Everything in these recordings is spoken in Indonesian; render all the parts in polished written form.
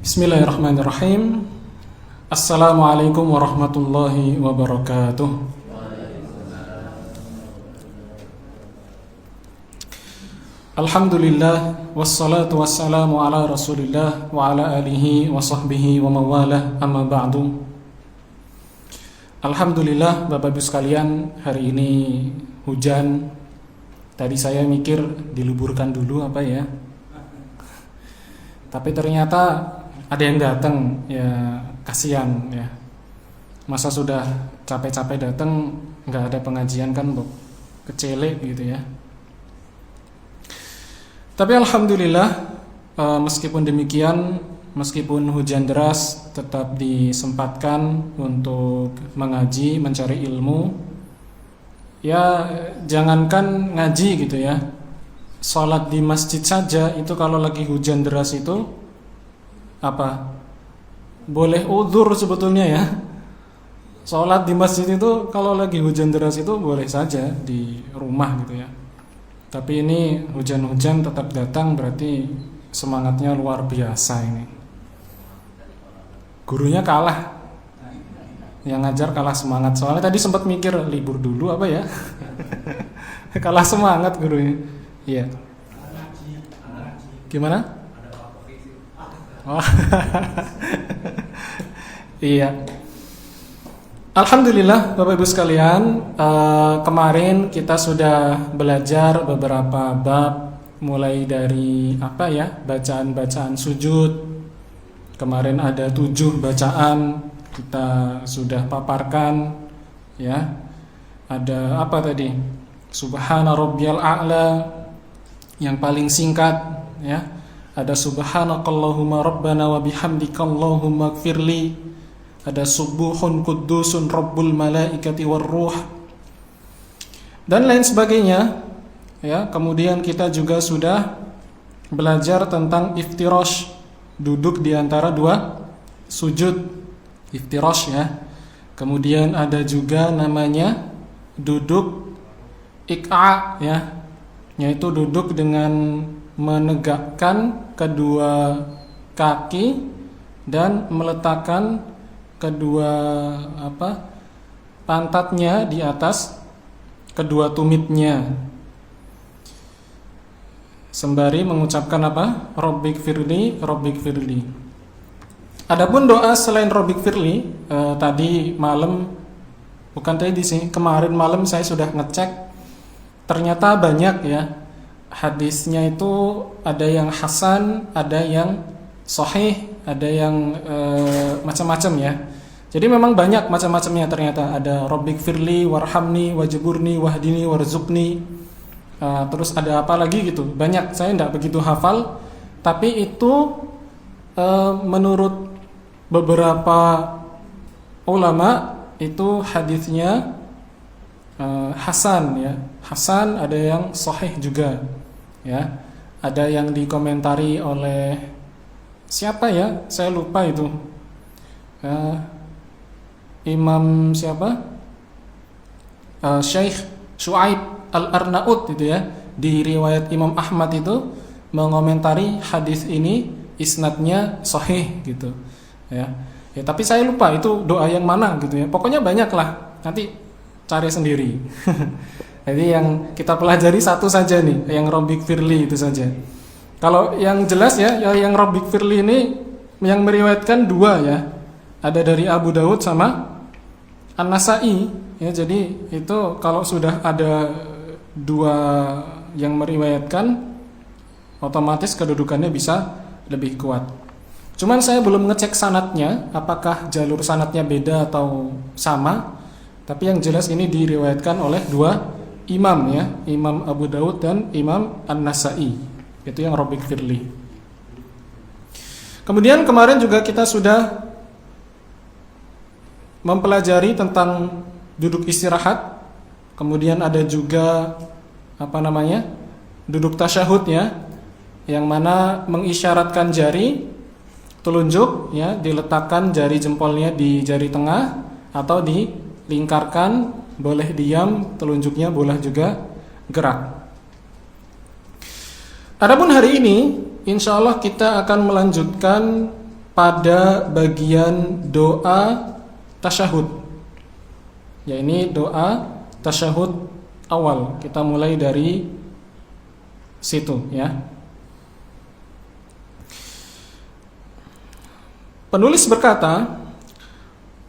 Bismillahirrahmanirrahim. Assalamualaikum warahmatullahi wabarakatuh. Alhamdulillah, wassalatu wassalamu ala rasulillah wa ala alihi wa sahbihi wa mawalah, amma ba'du. Alhamdulillah, Bapak Ibu sekalian, hari ini hujan. Tadi saya mikir diliburkan dulu apa ya, tapi ternyata ada yang datang, ya kasihan ya. Masa sudah capek-capek datang nggak ada pengajian kan, Bob? Kecele gitu ya. Tapi alhamdulillah, meskipun demikian, meskipun hujan deras, tetap disempatkan untuk mengaji, mencari ilmu. Ya jangankan ngaji gitu ya, sholat di masjid saja itu kalau lagi hujan deras itu apa? Boleh uzur sebetulnya ya. Sholat di masjid itu kalau lagi hujan deras itu boleh saja di rumah gitu ya. Tapi ini hujan-hujan tetap datang, berarti semangatnya luar biasa ini. Gurunya kalah, yang ngajar kalah semangat. Soalnya tadi sempat mikir libur dulu apa ya. Kalah semangat gurunya. Iya. Gimana? Oh. Iya. Alhamdulillah Bapak Ibu sekalian, kemarin kita sudah belajar beberapa bab, mulai dari apa ya, bacaan-bacaan sujud. Kemarin ada 7 bacaan kita sudah paparkan ya. Ada apa tadi? Subhana rabbiyal a'la yang paling singkat ya. Ada subhanakallahumma rabbana wa bihamdika allahumma ighfirli. Ada subuhun quddusun rabbul malaikati warruh, dan lain sebagainya ya. Kemudian kita juga sudah belajar tentang iftirash, duduk di antara 2 sujud, iftirash ya. Kemudian ada juga namanya duduk iqa ya, yaitu duduk dengan menegakkan kedua kaki dan meletakkan kedua pantatnya di atas kedua tumitnya, sembari mengucapkan apa? Rabbik firli, Rabbik firli. Adapun doa selain Rabbik firli, tadi malam, bukan tadi sih, kemarin malam saya sudah ngecek, ternyata banyak ya. Hadisnya itu ada yang hasan, ada yang sahih, ada yang macam-macam ya. Jadi memang banyak macam-macamnya ternyata. Ada Rabbik firli warhamni wajburni wahdini warzuqni. Terus ada apa lagi gitu. Banyak, saya tidak begitu hafal. Tapi itu menurut beberapa ulama itu hadisnya hasan ya. Hasan, ada yang sahih juga ya. Ada yang dikomentari oleh siapa ya? Saya lupa itu. Imam siapa? Syekh Syuaib Al-Arnaud itu ya. Di riwayat Imam Ahmad itu mengomentari hadis ini isnadnya sahih gitu ya. Ya tapi saya lupa itu doa yang mana gitu ya. Pokoknya banyak lah. Nanti cari sendiri. Jadi yang kita pelajari satu saja nih, yang Rabbik firli itu saja. Kalau yang jelas ya, yang Rabbik firli ini yang meriwayatkan 2 ya. Ada dari Abu Daud sama An-Nasa'i ya. Jadi itu kalau sudah ada 2 yang meriwayatkan, otomatis kedudukannya bisa lebih kuat. Cuman saya belum ngecek sanadnya, apakah jalur sanadnya beda atau sama. Tapi yang jelas ini diriwayatkan oleh 2 imam ya, Imam Abu Daud dan Imam An-Nasa'i. Itu yang Rabbik firli. Kemudian kemarin juga kita sudah mempelajari tentang duduk istirahat. Kemudian ada juga duduk tasyahud ya, yang mana mengisyaratkan jari telunjuk ya, diletakkan jari jempolnya di jari tengah atau dilingkarkan, boleh diam, telunjuknya boleh juga gerak. Adapun hari ini insyaallah kita akan melanjutkan pada bagian doa tasyahud. Ya, ini doa tasyahud awal. Kita mulai dari situ ya. Penulis berkata,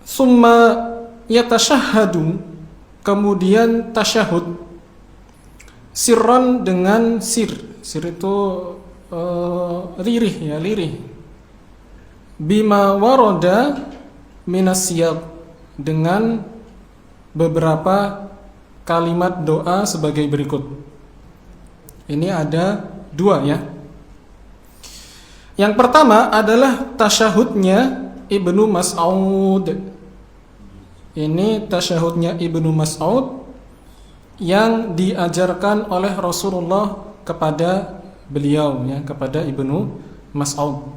summa yatashahhadu, kemudian tasyahud, sirran dengan sir. Sir itu lirih ya, lirih. Bima warada minas siyaq, dengan beberapa kalimat doa sebagai berikut. Ini ada dua ya. Yang pertama adalah tasyahudnya Ibnu Mas'ud. Ini tasyahudnya Ibnu Mas'ud yang diajarkan oleh Rasulullah kepada beliau ya, kepada Ibnu Mas'ud.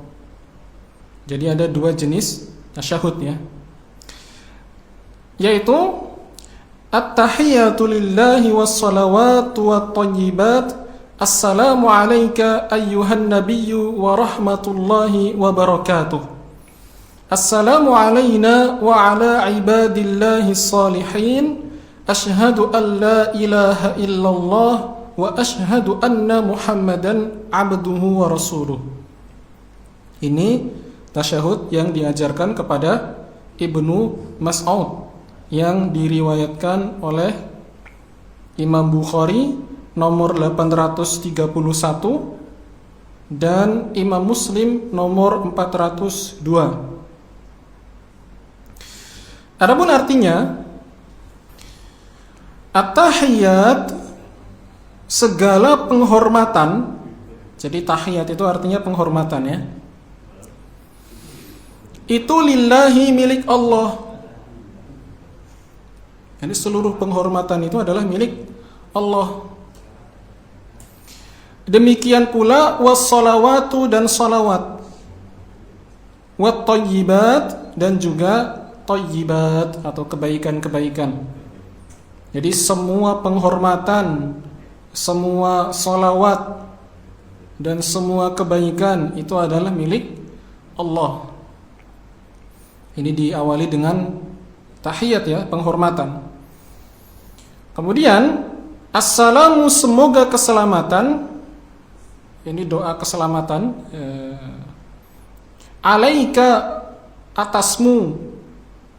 Jadi ada dua jenis tasyahud ya, yaitu at-tahiyyatu lillahi was-salawatu wat-thayyibat, assalamu alayka ayyuhan nabiyyu wa rahmatullahi wa barakatuh, assalamu alayna wa ala ibadillahi salihin, ashhadu an la ilaha illallah wa ashhadu anna muhammadan abduhu wa rasuluh. Ini tasyahud yang diajarkan kepada Ibnu Mas'ud yang diriwayatkan oleh Imam Bukhari nomor 831 dan Imam Muslim nomor 402. Adapun artinya, at-tahiyyat, segala penghormatan. Jadi tahiyat itu artinya penghormatan ya. Itu lillahi, milik Allah. Jadi seluruh penghormatan itu adalah milik Allah. Demikian pula was-salawatu, dan salawat, wat-thayyibat, dan juga thayyibat atau kebaikan-kebaikan. Jadi semua penghormatan, semua salawat, dan semua kebaikan itu adalah milik Allah. Ini diawali dengan tahiyat ya, penghormatan. Kemudian assalamu, semoga keselamatan. Ini doa keselamatan. Alaika, atasmu,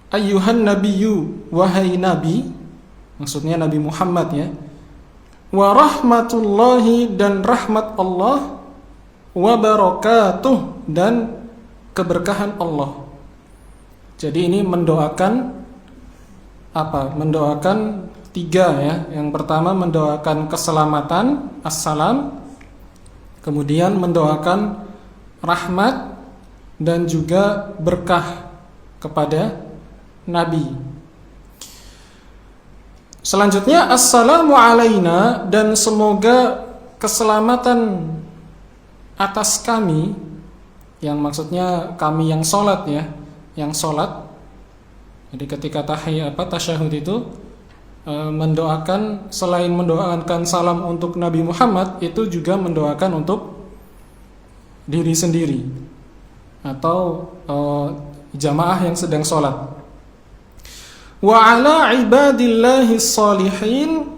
ayyuhan nabiyyu, wahai nabi, maksudnya Nabi Muhammad ya. Wa rahmatullahi, dan rahmat Allah, wa barakatuh, dan keberkahan Allah. Jadi ini mendoakan apa? Mendoakan tiga ya. Yang pertama mendoakan keselamatan, assalam. Kemudian mendoakan rahmat dan juga berkah kepada Nabi. Selanjutnya assalamu alaina, dan semoga keselamatan atas kami, yang maksudnya kami yang sholat ya, yang sholat. Jadi ketika tasyahud itu mendoakan, selain mendoakan salam untuk Nabi Muhammad, itu juga mendoakan untuk diri sendiri atau jamaah yang sedang sholat. Wa ala ibadillahi salihin,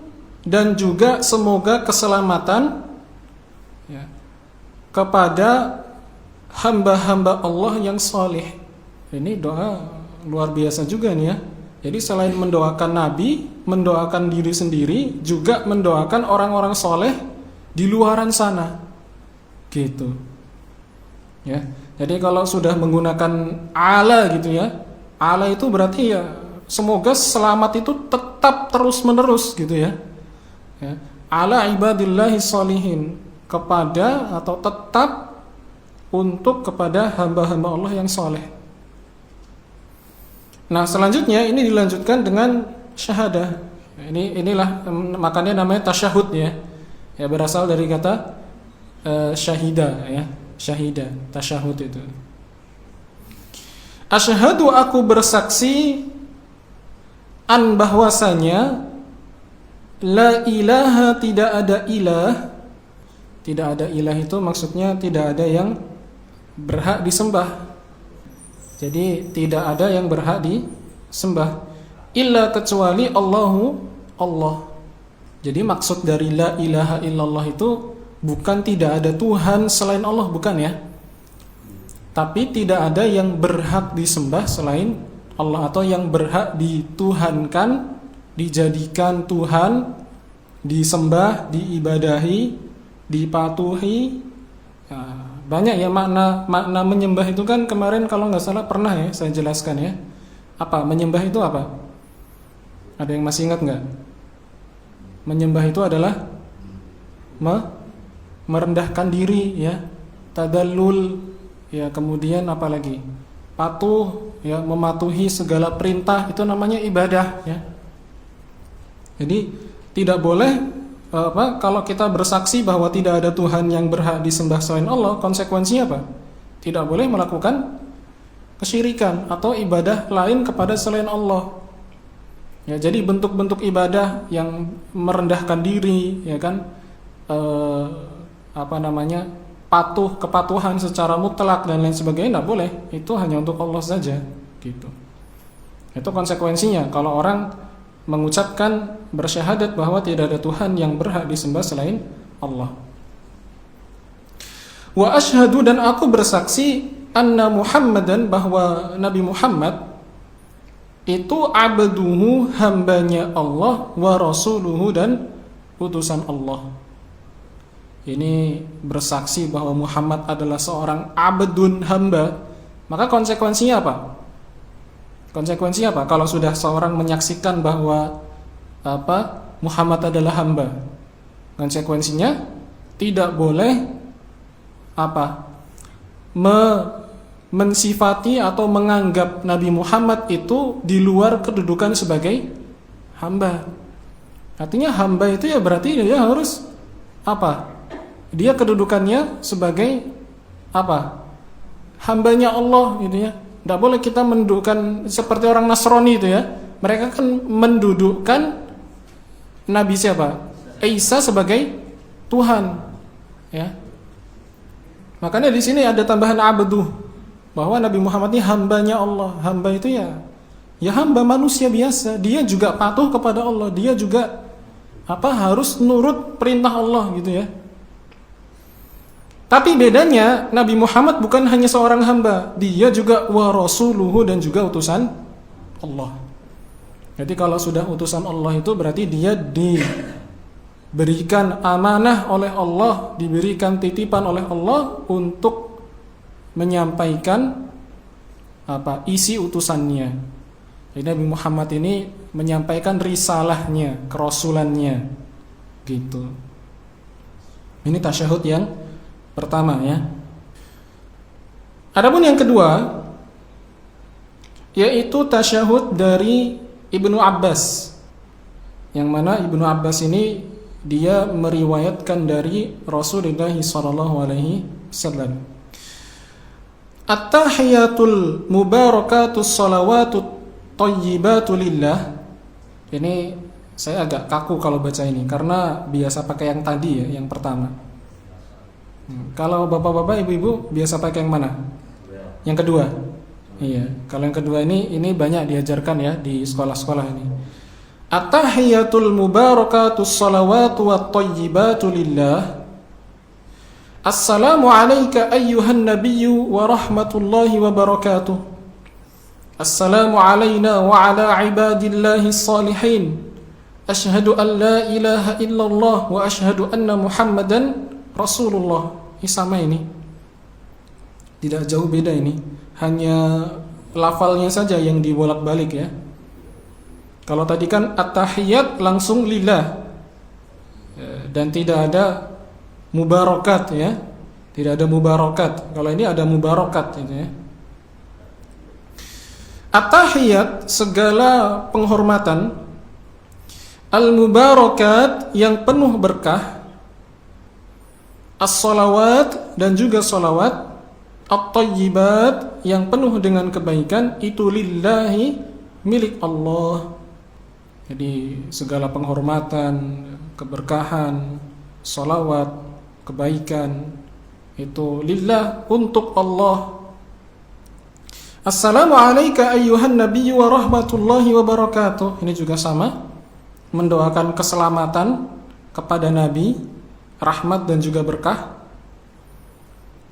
dan juga semoga keselamatan ya, kepada hamba-hamba Allah yang salih. Ini doa luar biasa juga nih ya. Jadi selain mendoakan Nabi, mendoakan diri sendiri, juga mendoakan orang-orang soleh di luaran sana, gitu. Ya. Jadi kalau sudah menggunakan ala gitu ya, ala itu berarti ya semoga selamat itu tetap terus menerus gitu ya. Ya. Ala ibadillahi sholihin, kepada atau tetap untuk kepada hamba-hamba Allah yang soleh. Nah selanjutnya ini dilanjutkan dengan syahadah. Inilah makanya namanya tasyahud ya. Ya berasal dari kata syahida ya, syahida, tasyahud itu. Asyhadu, aku bersaksi, an bahwasanya, la ilaha, tidak ada ilah. Tidak ada ilah itu maksudnya tidak ada yang berhak disembah Jadi tidak ada yang berhak disembah illa kecuali Allah. Jadi maksud dari la ilaha illallah itu bukan tidak ada Tuhan selain Allah, bukan ya. Tapi tidak ada yang berhak disembah selain Allah, atau yang berhak dituhankan, dijadikan Tuhan, disembah, diibadahi, dipatuhi. Nah, banyak ya makna menyembah itu kan. Kemarin kalau nggak salah pernah ya saya jelaskan ya. Apa menyembah itu apa? Ada yang masih ingat nggak? Menyembah itu adalah merendahkan diri ya, tadallul ya, kemudian apa lagi? Patuh ya, mematuhi segala perintah, itu namanya ibadah ya. Jadi tidak boleh kalau kita bersaksi bahwa tidak ada Tuhan yang berhak disembah selain Allah, konsekuensinya apa? Tidak boleh melakukan kesyirikan atau ibadah lain kepada selain Allah. Ya, jadi bentuk-bentuk ibadah yang merendahkan diri, ya kan, kepatuhan secara mutlak dan lain sebagainya tidak boleh. Itu hanya untuk Allah saja, gitu. Itu konsekuensinya kalau orang mengucapkan bersyahadat bahwa tidak ada Tuhan yang berhak disembah selain Allah. Wa asyhadu, dan aku bersaksi, anna Muhammadan, bahwa Nabi Muhammad itu abduhu, hambanya Allah, wa rasuluhu, dan utusan Allah. Ini bersaksi bahwa Muhammad adalah seorang abdun, hamba. Maka konsekuensinya apa? Konsekuensinya apa? Kalau sudah seorang menyaksikan bahwa Muhammad adalah hamba, konsekuensinya tidak boleh mensifati atau menganggap Nabi Muhammad itu di luar kedudukan sebagai hamba. Artinya hamba itu ya berarti dia harus dia kedudukannya sebagai hambanya Allah gitu ya. Tidak boleh kita mendudukkan seperti orang Nasrani itu ya. Mereka kan mendudukkan Nabi siapa? Isa sebagai Tuhan ya. Makanya di sini ada tambahan abduh, bahwa Nabi Muhammad ini hambanya Allah. Hamba itu ya hamba manusia biasa. Dia juga patuh kepada Allah. Dia juga harus nurut perintah Allah gitu ya. Tapi bedanya Nabi Muhammad bukan hanya seorang hamba, dia juga wa rasuluhu, dan juga utusan Allah. Jadi kalau sudah utusan Allah itu berarti dia diberikan amanah oleh Allah, diberikan titipan oleh Allah untuk menyampaikan isi utusannya. Jadi Nabi Muhammad ini menyampaikan risalahnya, kerasulannya, gitu. Ini tasyahud yang pertama ya. Adapun yang kedua, yaitu tasyahud dari Ibnu Abbas, yang mana Ibnu Abbas ini dia meriwayatkan dari Rasulullah SAW. At-tahiyatul mubarakatus salawatut thayyibatu lillah. Ini saya agak kaku kalau baca ini karena biasa pakai yang tadi ya, yang pertama. Kalau bapak-bapak, ibu-ibu biasa pakai yang mana? Yang kedua. Iya, kalau yang kedua ini banyak diajarkan ya di sekolah-sekolah ini. At-tahiyatul mubarakatus salawatu wat thayyibatu lillah. Assalamu alayka ayyuhan nabiyyu wa rahmatullahi wa barakatuh. Assalamu alayna wa ala ibadillahi salihin. Ashhadu an la ilaha illallah wa ashhadu anna Muhammadan Rasulullah. Ini sama ini. Tidak jauh beda ini. Hanya lafalnya saja yang dibolak-balik ya. Kalau tadi kan at-tahiyat langsung lillah. Dan tidak ada mubarakat ya. Tidak ada mubarakat. Kalau ini ada mubarakat gitu ya. At-tahiyat segala penghormatan, al-mubarakat yang penuh berkah, as-salawat dan juga salawat, at-thayyibat yang penuh dengan kebaikan, itu lillahi, milik Allah. Jadi segala penghormatan, keberkahan, salawat, kebaikan itu lillah, untuk Allah. Assalamu alayka ayyuhan nabiyyu wa rahmatullahi wa barakatuh. Ini juga sama, mendoakan keselamatan kepada Nabi, rahmat dan juga berkah.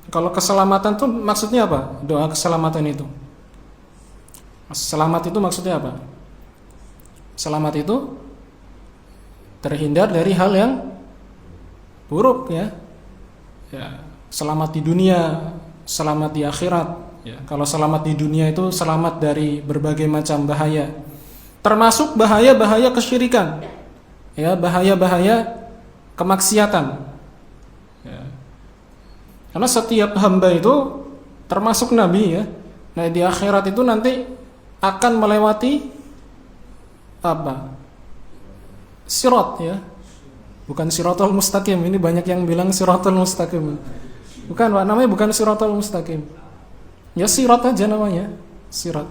Kalau keselamatan itu maksudnya apa? Doa keselamatan itu. Selamat itu maksudnya apa? Selamat itu terhindar dari hal yang buruk ya. Selamat di dunia, selamat di akhirat. Ya, kalau selamat di dunia itu selamat dari berbagai macam bahaya, termasuk bahaya-bahaya kesyirikan, ya, bahaya-bahaya kemaksiatan. Ya. Karena setiap hamba itu termasuk Nabi ya. Nah di akhirat itu nanti akan melewati apa? Sirat ya. Bukan siratal mustaqim. Ini banyak yang bilang siratal mustaqim. Bukan, Pak, namanya bukan siratal mustaqim. Ya sirat aja namanya, sirat.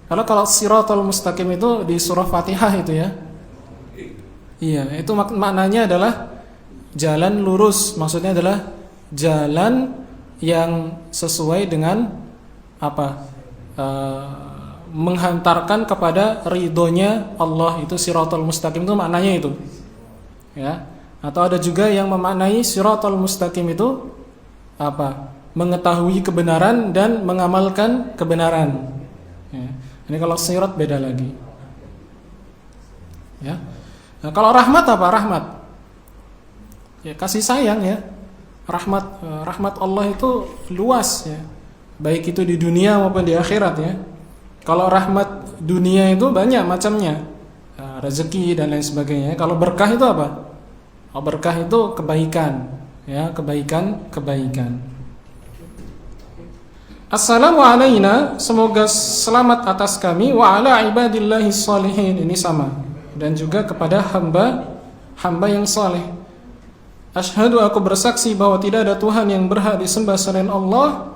Kalau siratal mustaqim itu di surah Fatihah itu ya. Iya, itu maknanya adalah jalan lurus. Maksudnya adalah jalan yang sesuai dengan apa? Menghantarkan kepada ridhonya Allah, itu siratal mustaqim itu maknanya itu. Ya. Atau ada juga yang memaknai siratal mustaqim itu apa? Mengetahui kebenaran dan mengamalkan kebenaran. Ya. Ini kalau sirat beda lagi. Ya. Nah, kalau rahmat apa? Rahmat. Ya, kasih sayang ya. Rahmat Allah itu luas ya. Baik itu di dunia maupun di akhirat ya. Kalau rahmat dunia itu banyak macamnya. Rezeki dan lain sebagainya. Kalau berkah itu apa? Berkah itu kebaikan, ya, kebaikan. Assalamu alayna, semoga selamat atas kami, wa ala ibadillahi sholihin, ini sama. Dan juga kepada hamba yang saleh. Asyhadu, aku bersaksi bahwa tidak ada Tuhan yang berhak disembah selain Allah.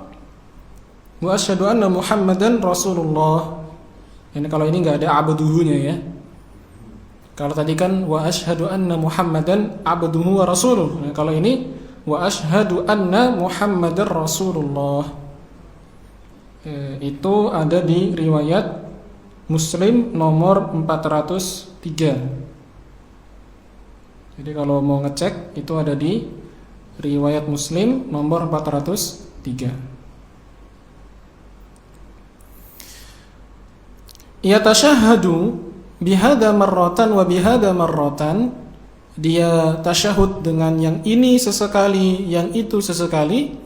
Wa asyhadu anna Muhammadan Rasulullah. Ini kalau ini enggak ada abduhunya ya. Kalau tadi kan wa asyhadu anna Muhammadan abduhu wa rasuluh. Nah, kalau ini wa asyhadu anna Muhammadar Rasulullah. Itu ada di riwayat Muslim nomor 403. Jadi kalau mau ngecek itu ada di riwayat Muslim nomor 403. Yatashahhadu bihada marratan wa bihada marratan, dia tasyahud dengan yang ini sesekali, yang itu sesekali.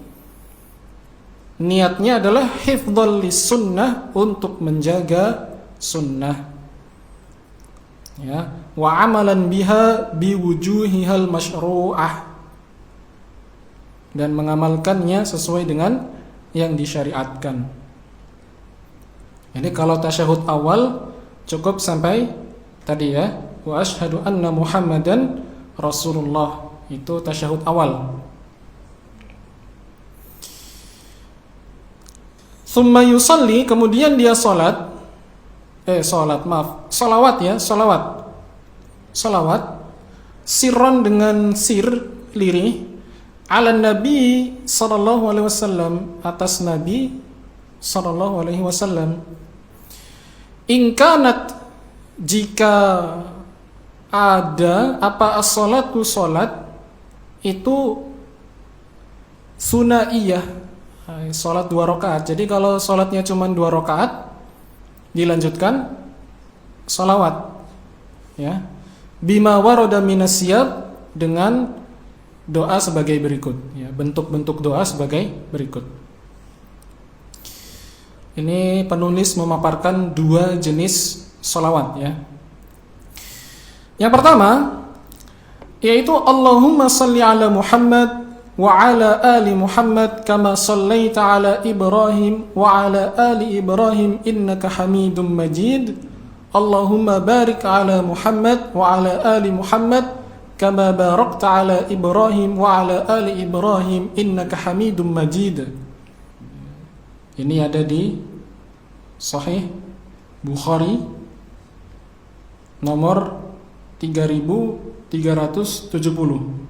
Niatnya adalah hifdzal lis-sunnah, untuk menjaga sunnah. Ya, wa amalan biha biwujuhihal masyru'ah, dan mengamalkannya sesuai dengan yang disyariatkan. Jadi kalau tasyahud awal cukup sampai tadi ya, wa asyhadu anna Muhammadan Rasulullah, itu tasyahud awal. Tsumma yusalli, kemudian dia salawat ya, salawat sirron, dengan sir, lirih, ala Nabi sallallahu alaihi wasallam, atas Nabi sallallahu alaihi wasallam. In kanat, jika ada apa as-salatu, salat itu sunaiyah, salat 2 rakaat. Jadi kalau salatnya cuma 2 rakaat, dilanjutkan salawat ya, bima warada minas siyab, dengan doa sebagai berikut ya, bentuk-bentuk doa sebagai berikut. Ini penulis memaparkan 2 jenis salawat ya. Yang pertama yaitu Allahumma salli ala Muhammad wa ala ali Muhammad kama sallaita ala Ibrahim wa ala ali Ibrahim innaka Hamidum Majid. Allahumma barik ala Muhammad wa ala ali Muhammad kama barakta ala Ibrahim wa ala ali Ibrahim innaka Hamidum Majid. Ini ada di Sahih Bukhari nomor 3370.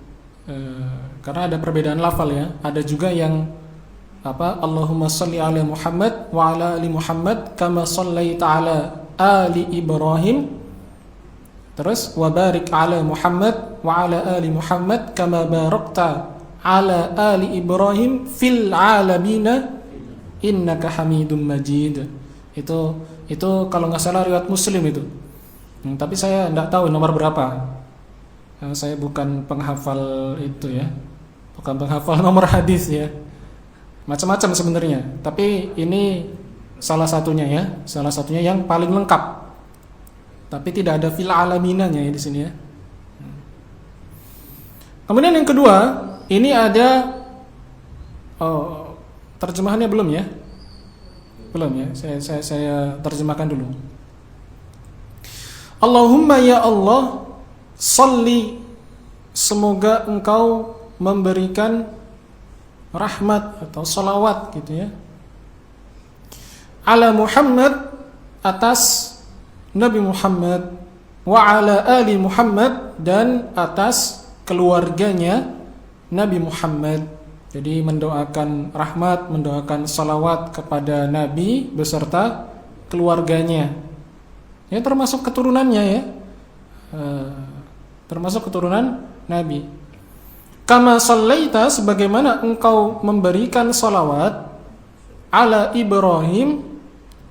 Karena ada perbedaan lafal ya. Ada juga yang Allahumma shalli ala Muhammad wa ala ali Muhammad kama shallaita ala ali Ibrahim. Terus wa barik ala Muhammad wa ala ali Muhammad kama barakta ala ali Ibrahim fil alamina innaka Hamidum Majid. Itu kalau nggak salah riwayat Muslim itu. Tapi saya enggak tahu nomor berapa. Saya bukan penghafal itu ya. Bukan penghafal nomor hadis ya. Macam-macam sebenarnya, tapi ini salah satunya ya, salah satunya yang paling lengkap. Tapi tidak ada fil alaminanya ya di sini ya. Kemudian yang kedua, ini ada terjemahannya belum ya? Belum ya. Saya terjemahkan dulu. Allahumma ya Allah, shalli, semoga engkau memberikan rahmat atau salawat gitu ya, ala Muhammad, atas Nabi Muhammad, wa ala ali Muhammad, dan atas keluarganya Nabi Muhammad. Jadi mendoakan rahmat, mendoakan salawat kepada Nabi beserta keluarganya ya, termasuk keturunannya ya, termasuk keturunan Nabi. Kama sallaita, sebagaimana engkau memberikan salawat, ala Ibrahim,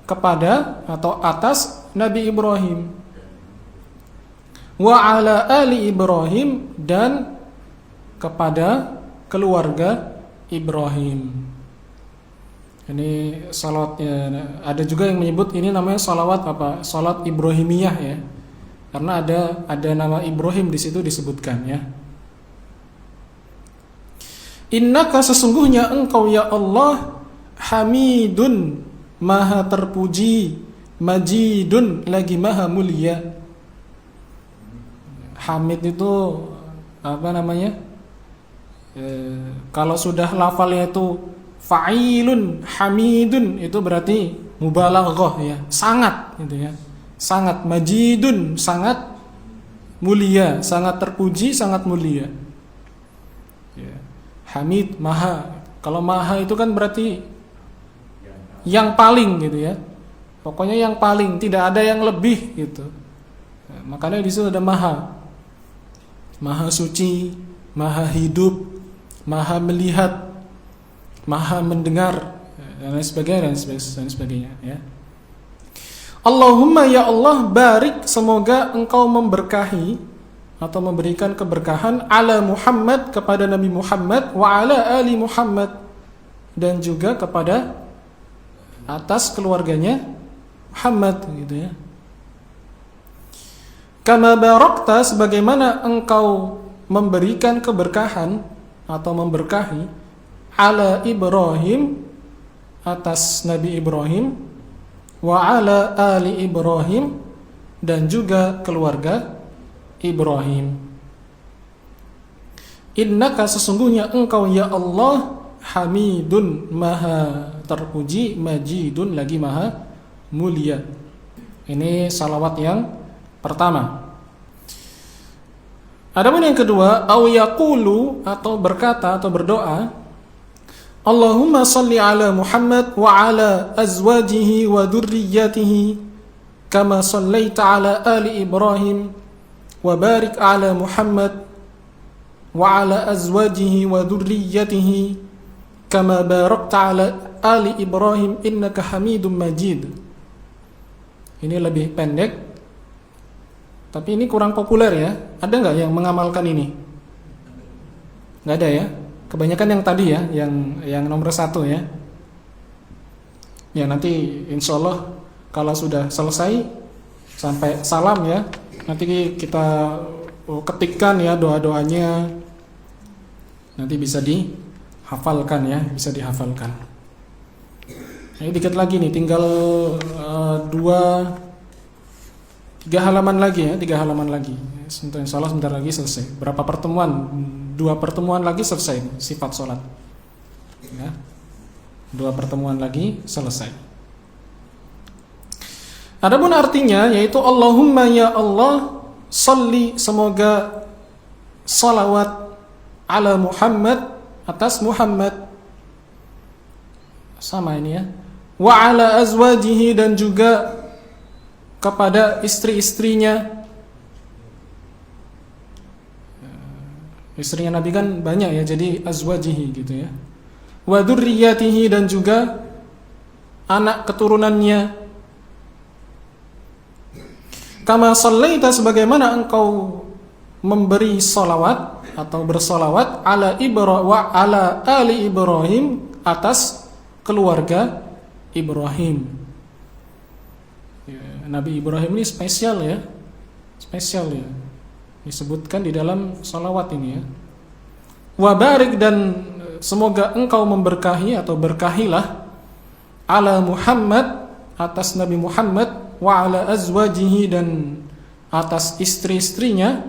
kepada atau atas Nabi Ibrahim, wa ala ali Ibrahim, dan kepada keluarga Ibrahim. Ini salawatnya. Ada juga yang menyebut ini namanya salawat apa? Salat Ibrahimiyah ya. Karena ada nama Ibrahim di situ disebutkan ya. Innaka, sesungguhnya engkau ya Allah, Hamidun, maha terpuji, Majidun, lagi maha mulia. Hamid itu apa namanya? Kalau sudah lafalnya itu fa'ilun, hamidun, itu berarti mubalaghah ya, sangat gitu ya. Sangat, Majidun, sangat mulia, sangat terpuji, sangat mulia. Hamid, maha. Kalau maha itu kan berarti yang paling gitu ya. Pokoknya yang paling, tidak ada yang lebih gitu. Makanya di situ ada maha. Maha suci, maha hidup, maha melihat, maha mendengar, dan lain sebagainya ya. Allahumma ya Allah, barik, semoga engkau memberkahi atau memberikan keberkahan, ala Muhammad, kepada Nabi Muhammad, wa ala ali Muhammad, dan juga kepada atas keluarganya Muhammad gitu ya. Kama barakta, sebagaimana engkau memberikan keberkahan atau memberkahi, ala Ibrahim, atas Nabi Ibrahim, wa ala ali Ibrahim, dan juga keluarga Ibrahim. Innaka, sesungguhnya engkau ya Allah, Hamidun, maha terpuji, Majidun, lagi maha mulia. Ini salawat yang pertama. Adapun yang kedua, au yaqulu, atau berkata atau berdoa, Allahumma shalli ala Muhammad wa ala azwajihi wa dhurriyyatihi kama shallaita ala ali Ibrahim wa barik ala Muhammad wa ala azwajihi wa dhurriyyatihi kama barakta ala ali Ibrahim innaka Hamidum Majid. Ini lebih pendek, tapi ini kurang populer ya. Ada nggak yang mengamalkan ini? Nggak ada ya. Kebanyakan yang tadi ya, yang nomor 1 ya. Ya nanti insya Allah kalau sudah selesai sampai salam ya, nanti kita ketikkan ya doa-doanya, nanti bisa dihafalkan ya, bisa dihafalkan. Ini dikit lagi nih, tinggal 3 halaman lagi ya, 3 halaman lagi. Insya Allah sebentar lagi selesai. Berapa pertemuan? 2 pertemuan lagi selesai sifat sholat. Ya, 2 pertemuan lagi selesai. Adapun artinya yaitu Allahumma ya Allah, shalli, semoga salawat, ala Muhammad, atas Muhammad, sama ini ya. Wa ala azwajihi, dan juga kepada istri-istrinya. Istrinya Nabi kan banyak ya, jadi azwajihi gitu ya. Wa dzurriyyatihi, dan juga anak keturunannya. Kama shallaita, sebagaimana engkau memberi salawat atau bersalawat ala ali Ibrahim, atas keluarga Ibrahim. Ya, Nabi Ibrahim ini spesial ya. Spesial ya. Disebutkan di dalam salawat ini ya. Wa barik, dan semoga engkau memberkahi atau berkahilah ala Muhammad, atas Nabi Muhammad, wa ala azwajihi, dan atas istri-istrinya,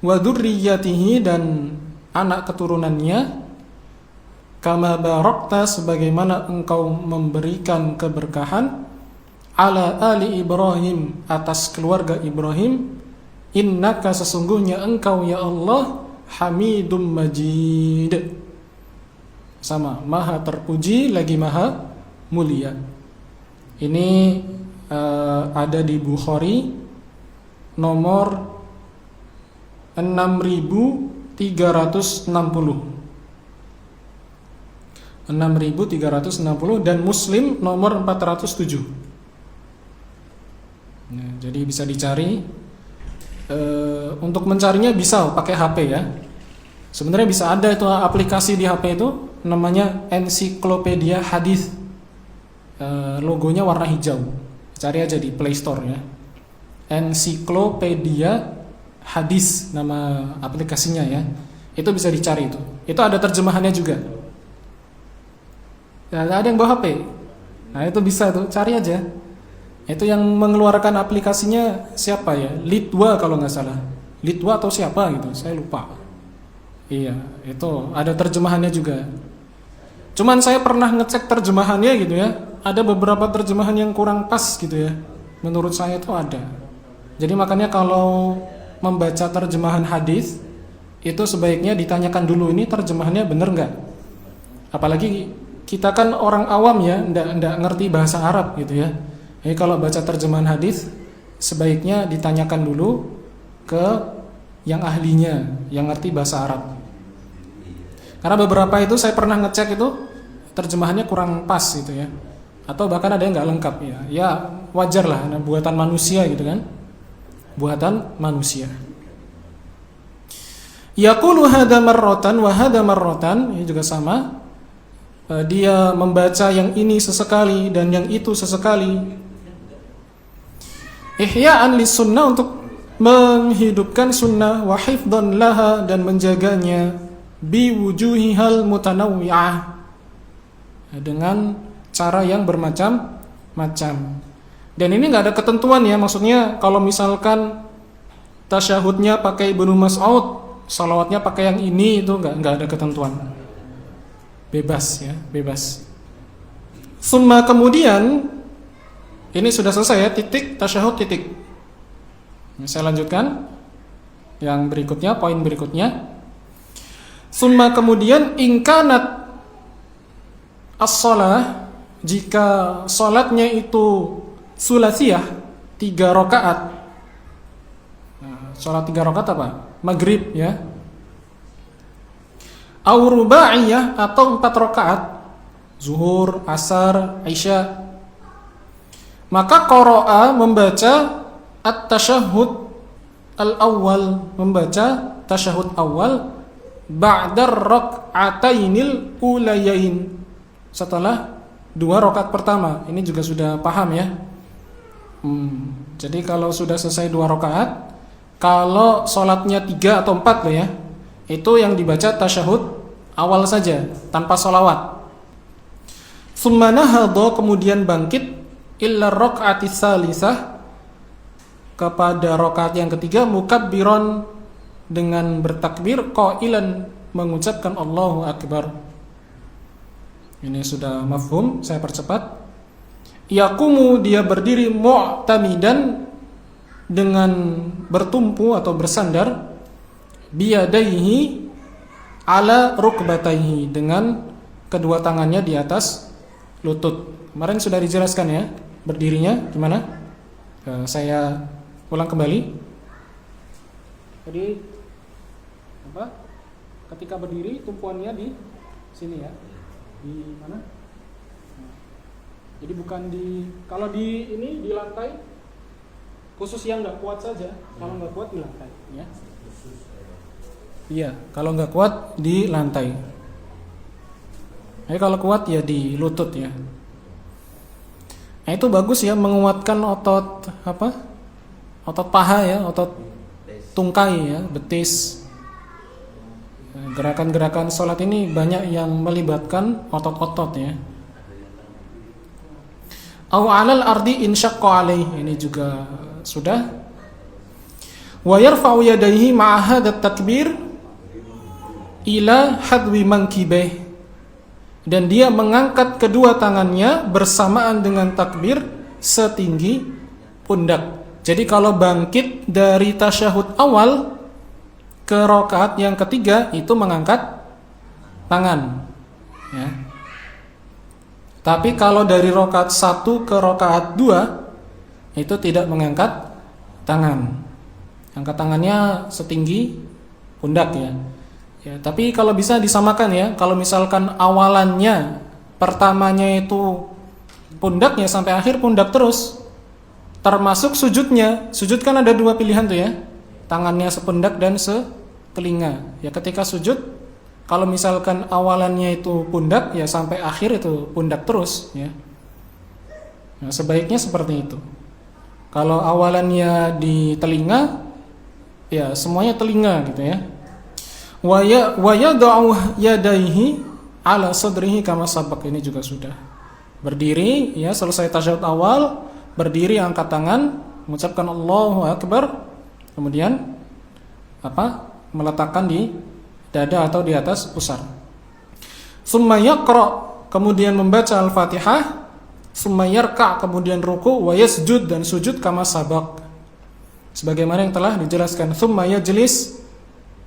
wa dzurriyyatihi, dan anak keturunannya, kama barakta, sebagaimana engkau memberikan keberkahan ala ali Ibrahim, atas keluarga Ibrahim, innaka, sesungguhnya engkau ya Allah Hamidum Majid, sama maha terpuji lagi maha mulia. Ini ada di Bukhari nomor 6360 dan Muslim nomor 407. Nah, jadi bisa dicari. Untuk mencarinya bisa pakai HP ya. Sebenarnya bisa ada itu aplikasi di HP itu, namanya Ensiklopedia Hadis. Logonya warna hijau. Cari aja di Play Store ya. Ensiklopedia Hadis nama aplikasinya ya. Itu bisa dicari itu. Itu ada terjemahannya juga. Ya, ada yang bawa HP. Nah, itu bisa tuh, cari aja. Itu yang mengeluarkan aplikasinya siapa ya? Litwa kalau nggak salah. Litwa atau siapa gitu, saya lupa. Iya, itu ada terjemahannya juga. Cuman saya pernah ngecek terjemahannya gitu ya. Ada beberapa terjemahan yang kurang pas gitu ya. Menurut saya itu ada. Jadi makanya kalau membaca terjemahan hadis itu sebaiknya ditanyakan dulu, ini terjemahannya bener nggak? Apalagi kita kan orang awam ya, nggak ngerti bahasa Arab gitu ya. Jadi kalau baca terjemahan hadis sebaiknya ditanyakan dulu ke yang ahlinya, yang ngerti bahasa Arab. Karena beberapa itu saya pernah ngecek itu terjemahannya kurang pas gitu ya. Atau bahkan ada yang nggak lengkap ya. Ya wajar lah, buatan manusia gitu kan. Buatan manusia. Yaqulu hadza marratan wa hadza marratan, ini juga sama. Dia membaca yang ini sesekali dan yang itu sesekali. Ihya'an lis-sunnah, untuk menghidupkan sunnah, wa hifdhan laha, dan menjaganya, bi wujuhihal mutanawwi'ah, dengan cara yang bermacam-macam. Dan ini nggak ada ketentuan ya, maksudnya kalau misalkan tasyahudnya pakai Ibnu Mas'ud, salawatnya pakai yang ini, itu nggak ada ketentuan. Bebas ya, bebas. Summa, kemudian ini sudah selesai ya, titik tasyahud titik. Saya lanjutkan yang berikutnya, poin berikutnya. Summa, kemudian ingkanat as-shalah, jika salatnya itu sulasiyah, 3 rakaat. Nah, salat 3 rakaat apa? Maghrib ya. Au rubaiyah, atau 4 rakaat, zuhur, asar, isya. Maka qara'a, membaca at-tasyahud al-awwal, membaca tasyahud awal, ba'da rak'atainil ulayain, setelah 2 rakaat pertama. Ini juga sudah paham ya. Jadi kalau sudah selesai 2 rakaat, kalau sholatnya 3 atau 4 loh ya, itu yang dibaca tasyahud awal saja tanpa sholawat. Tsumma nahadha, kemudian bangkit, illa rak'ati tsalisah, kepada rakaat yang ketiga, mukabbiran, dengan bertakbir, qailan, mengucapkan Allahu akbar. Ini sudah mafhum, saya percepat. Yaqumu, dia berdiri, mu'tamidan, dengan bertumpu atau bersandar, biyadaihi ala rukbataihi, dengan kedua tangannya di atas lutut. Kemarin sudah dijelaskan ya, berdirinya gimana? Saya ulang kembali. Jadi apa? Ketika berdiri tumpuannya di sini ya. Di mana? Jadi bukan kalau di ini di lantai, khusus yang nggak kuat saja. Kalau nggak kuat di lantai, ya. Iya, kalau nggak kuat di lantai. Jadi kalau kuat ya di lutut ya. Nah itu bagus ya, menguatkan otot apa? Otot paha ya, otot tungkai ya, betis. Gerakan-gerakan sholat ini banyak yang melibatkan otot-otot ya. Au 'alal ardi insyaqqa alaih, ini juga sudah. Wa yarfa'u yadayhi ma'a hadat takbir ila hadwi mankibih, dan dia mengangkat kedua tangannya bersamaan dengan takbir setinggi pundak. Jadi kalau bangkit dari tasyahud awal ke rakaat yang ketiga itu mengangkat tangan ya. Tapi kalau dari rakaat 1 ke rakaat 2 itu tidak mengangkat tangan. Angkat tangannya setinggi pundak ya. Ya, tapi kalau bisa disamakan ya. Kalau misalkan awalannya pertamanya itu pundaknya sampai akhir pundak terus, termasuk sujudnya. Sujud kan ada dua pilihan tuh ya. Tangannya sepundak dan setelinga. Ya ketika sujud, kalau misalkan awalannya itu pundak ya sampai akhir itu pundak terus ya. Nah, sebaiknya seperti itu. Kalau awalannya di telinga ya semuanya telinga gitu ya. Wa yad'u yadayhi ala sadrihi kama sabaq, ini juga sudah. Berdiri ya, selesai tasyahud awal, berdiri angkat tangan, mengucapkan Allahu akbar, kemudian meletakkan di dada atau di atas pusar. Summa yaqra, kemudian membaca Al-Fatihah, summa yarka, kemudian ruku, wa yasjud, dan sujud kama sabaq, sebagaimana yang telah dijelaskan. Summa yajlis,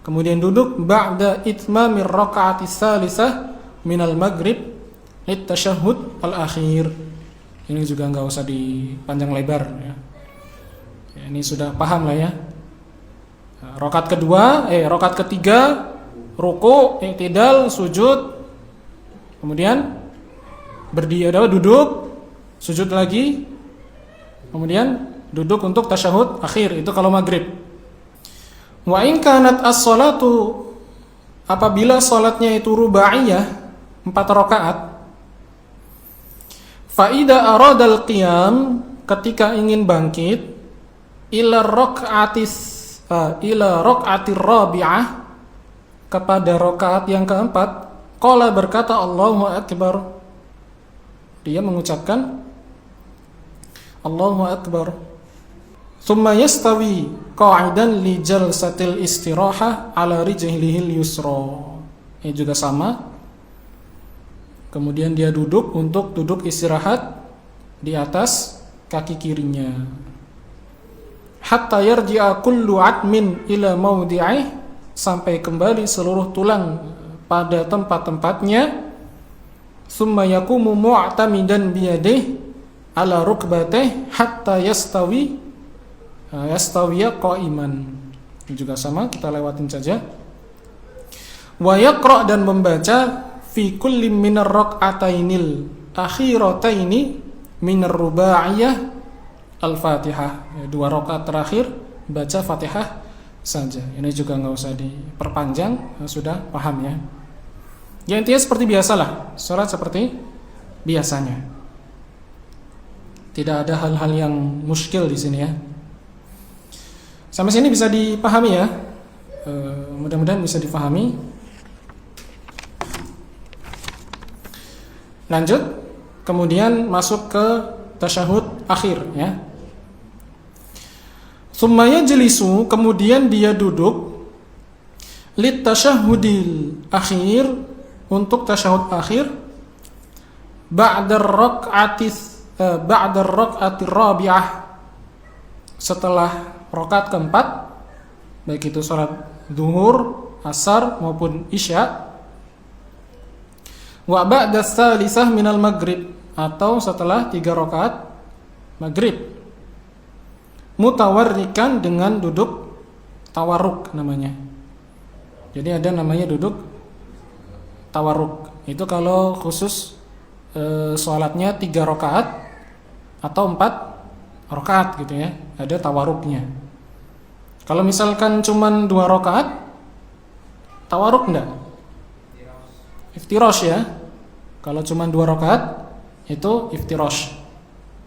kemudian duduk, ba'da itmamir raka'ati tsalisah minal maghrib lit tasyahhud al-akhir. Ini juga enggak usah dipanjang lebar ya. Ini sudah paham lah ya. Rakaat ketiga ruku, i'tidal, sujud, kemudian berdiri, duduk, sujud lagi, kemudian duduk untuk tasyahud akhir, itu kalau maghrib. Wa in kanat as-salatu, apabila salatnya itu rubaiyah 4 rakaat, fa idza aradal qiyam, ketika ingin bangkit, ila raka'atir rabi'ah, kepada rakaat yang keempat, qala, berkata Allahu akbar, dia mengucapkan Allahu akbar. Thumma yastawi qa'idan li jalsatil istirahah ala rijlihil yusra. Ini juga sama. Kemudian dia duduk untuk duduk istirahat di atas kaki kirinya. Hatta yarji'a kullu 'atmin ila mawdi'ih, sampai kembali seluruh tulang pada tempat-tempatnya. Thumma yaqumu mu'tamidan biyadihi ala rukbatih hatta yastawiya qa'iman. Ini juga sama, kita lewatin saja. Wa yaqra, dan membaca fi kulli minar rak'atainil akhirataini minar rubaiyah al-Fatihah. 2 rakaat terakhir baca Fatihah saja. Ini juga enggak usah diperpanjang, sudah paham ya. Ya intinya seperti biasalah, salat seperti biasanya. Tidak ada hal-hal yang muskil di sini ya. Sampai sini bisa dipahami ya. Mudah-mudahan bisa dipahami. Lanjut, kemudian masuk ke tasyahud akhir ya. Tsumma yajlisu, kemudian dia duduk, lit tasyahudil akhir, untuk tasyahud akhir, ba'da rak'atir rabi'ah, setelah rakaat keempat, baik itu salat zuhur, asar maupun isya. Wa ba'da tsalisah minal maghrib, atau setelah 3 rakaat maghrib. Mutawarrikan, dengan duduk tawarruk namanya. Jadi ada namanya duduk tawarruk. Itu kalau khusus sholatnya 3 rakaat atau 4 rakaat gitu ya, ada tawarruknya. Kalau misalkan cuman 2 rakaat, tawarruk enggak? Iftirash ya. Kalau cuman 2 rakaat itu iftirash.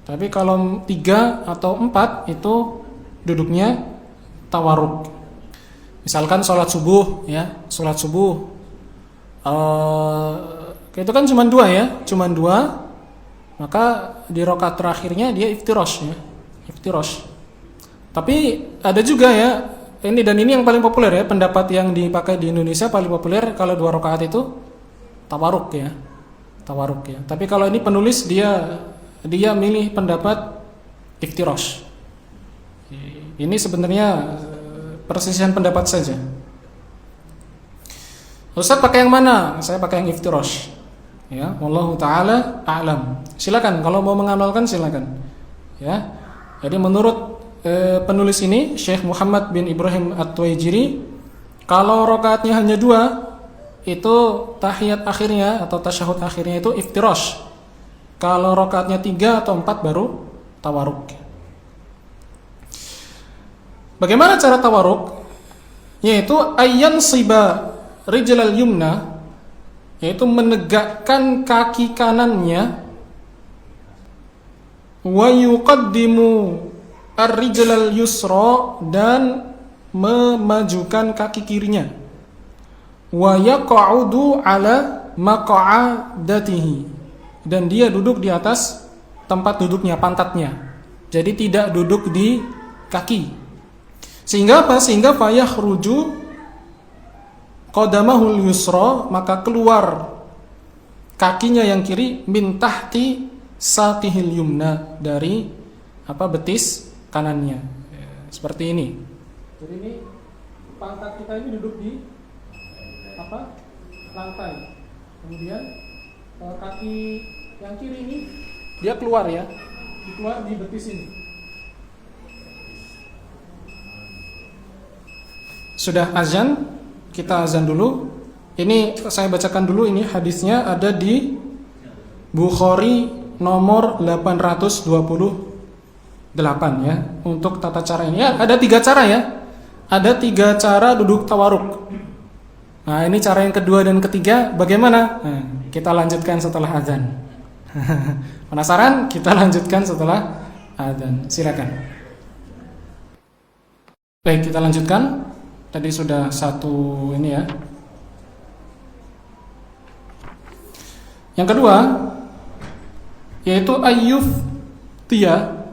Tapi kalau 3 atau 4 itu duduknya tawarruk. Misalkan sholat subuh ya, sholat subuh itu kan cuma 2 ya, cuma 2, maka di rakaat terakhirnya dia iftirash ya, iftirash. Tapi ada juga ya, ini dan ini yang paling populer ya, pendapat yang dipakai di Indonesia paling populer kalau 2 rakaat itu tawarruk ya, tawarruk ya. Tapi kalau ini penulis dia milih pendapat iftirash. Ini sebenarnya persisihan pendapat saja. Ustaz pakai yang mana? Saya pakai yang iftirash. Ya, wallahu taala a'lam. Silakan kalau mau mengamalkan silakan. Ya. Jadi menurut penulis ini Syekh Muhammad bin Ibrahim At-Tuwaijiri, kalau rakaatnya hanya 2 itu tahiyat akhirnya atau tasyahud akhirnya itu iftirash. Kalau rakaatnya 3 atau 4 baru tawarruk. Bagaimana cara tawarruk? Yaitu ayyan siba rijlal yumna, yaitu menegakkan kaki kanannya, wa yuqaddimu ar-rijlal yusra, dan memajukan kaki kirinya, wa yaq'udu ala maq'adatihi, dan dia duduk di atas tempat duduknya, pantatnya. Jadi tidak duduk di kaki. Sehingga apa? Sehingga fayakhruju qadamahul yusra, maka keluar kakinya yang kiri, min tahti saqihil yumna, dari betis kanannya. Seperti ini. Jadi ini pantat kita ini duduk di lantai. Kemudian kaki yang kiri ini dia keluar ya, keluar di betis ini. Sudah azan, kita azan dulu. Ini saya bacakan dulu, ini hadisnya ada di Bukhari nomor 828 ya. Untuk tata cara ini ya, ada 3 cara ya. Ada 3 cara duduk tawarruk. Nah, ini cara yang kedua dan ketiga bagaimana? Nah, kita lanjutkan setelah azan. Penasaran? Kita lanjutkan setelah azan. Silakan. Baik, kita lanjutkan. Tadi sudah 1 ini ya. Yang kedua yaitu ayyuf tiya,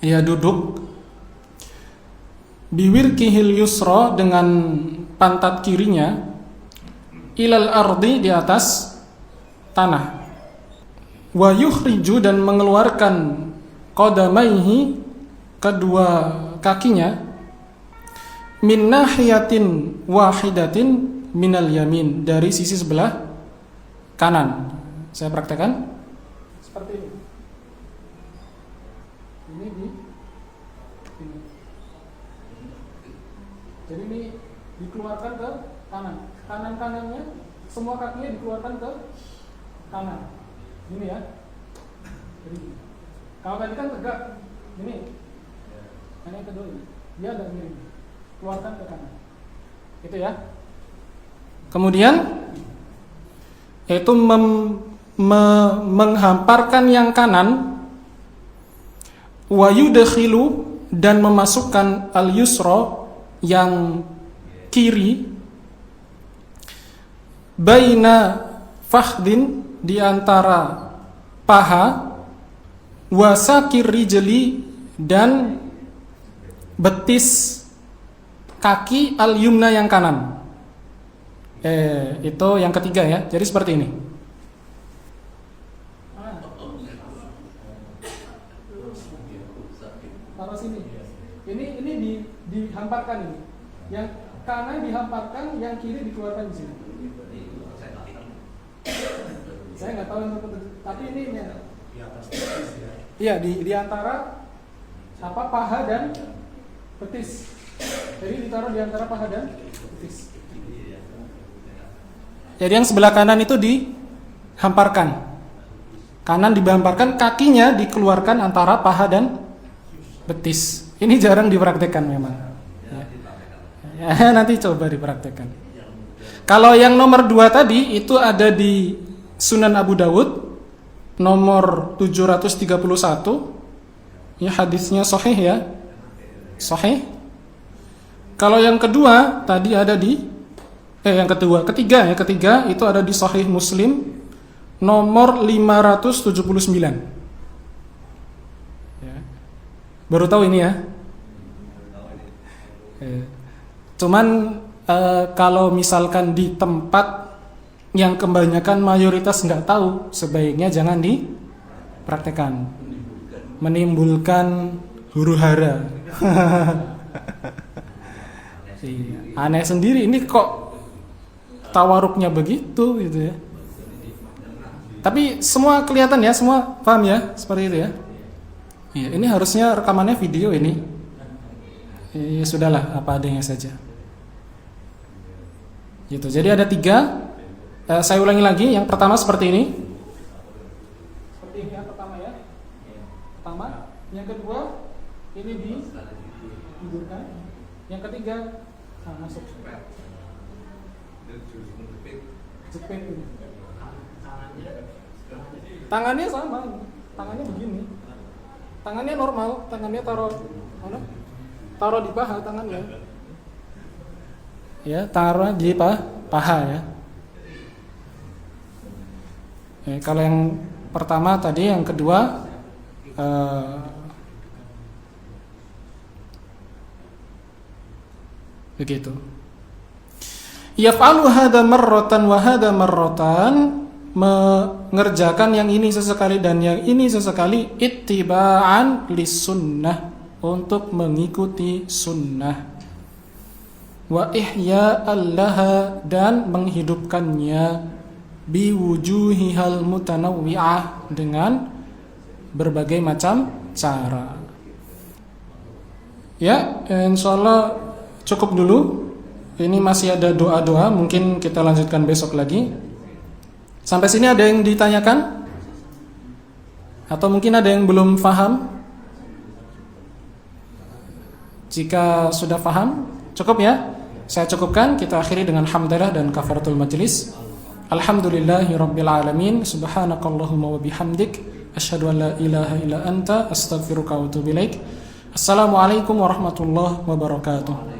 ya duduk biwirkihil yusra, dengan pantat kirinya, ilal ardi, di atas tanah, wa yukhriju, dan mengeluarkan qadamaihi, kedua kakinya, min nahiyatin wahidatin minal yamin, dari sisi sebelah kanan. Saya praktekkan seperti ini. Ini di sini. Jadi ini dikeluarkan ke kanan. Kanan-kanannya semua kakinya dikeluarkan ke kanan. Ini ya. Jadi kalau tadi kan tegak, ini. Yang kedua ini. Dia agak miring. Keluarkan ke kanan. Itu ya. Kemudian yaitu menghamparkan yang kanan, wa yudkhilu, dan memasukkan al-yusra, yang kiri, baina fakhdin, di antara paha, wa sakir rijli, dan betis kaki al-yumna, yang kanan. Itu yang ketiga ya. Jadi seperti ini. Taruh sini. Ini dihamparkan ini. Yang kanan dihamparkan, yang kiri dikeluarkan di sini. Saya nggak tahu yang tapi ini iya di antara apa paha dan betis. Jadi ditaruh di antara paha dan betis. Jadi yang sebelah kanan itu dihamparkan. Kanan dihamparkan, kakinya dikeluarkan antara paha dan betis. Ini jarang dipraktekkan memang. Ya, nanti coba dipraktekkan. Kalau yang nomor 2 tadi itu ada di Sunan Abu Dawud nomor 731. Ya, hadisnya sahih ya. Sahih. Kalau yang kedua tadi ada di ketiga itu ada di Sahih Muslim nomor 579. Ya. Baru tahu ini ya. Cuman kalau misalkan di tempat yang kebanyakan mayoritas nggak tahu, sebaiknya jangan dipraktekkan. Menimbulkan huru-hara. Aneh sendiri, ini kok tawaruknya begitu gitu ya. Tapi semua kelihatan ya, semua paham ya, seperti itu ya. Iya, ini harusnya rekamannya video ini. Ya sudahlah, apa adanya saja. Gitu. Jadi ada 3. Saya ulangi lagi. Yang pertama seperti ini. Seperti ini yang pertama ya. Pertama. Yang kedua ini dihidurkan. Yang ketiga masuk. Jepit ini. Tangannya sama. Tangannya begini. Tangannya normal. Tangannya taruh di paha tangannya. Ya, taruh di paha ya. Kalau yang pertama tadi, yang kedua begitu. Yaf'alu hadza marratan wa hadza marratan, mengerjakan yang ini sesekali dan yang ini sesekali, ittiba'an lis-sunnah, untuk mengikuti sunnah. Wa ihya'an laha, dan menghidupkannya, biwujuhihal mutanawwi'ah, dengan berbagai macam cara. Ya, insyaallah cukup dulu. Ini masih ada doa-doa, mungkin kita lanjutkan besok lagi. Sampai sini ada yang ditanyakan? Atau mungkin ada yang belum paham? Jika sudah paham, cukup ya. Saya cukupkan, kita akhiri dengan hamdalah dan kafaratul majlis. Alhamdulillahirabbil alamin, subhanakallahumma wa bihamdik, asyhadu an la ilaha illa anta, astaghfiruka wa atubu ilaik. Assalamualaikum warahmatullahi wabarakatuh.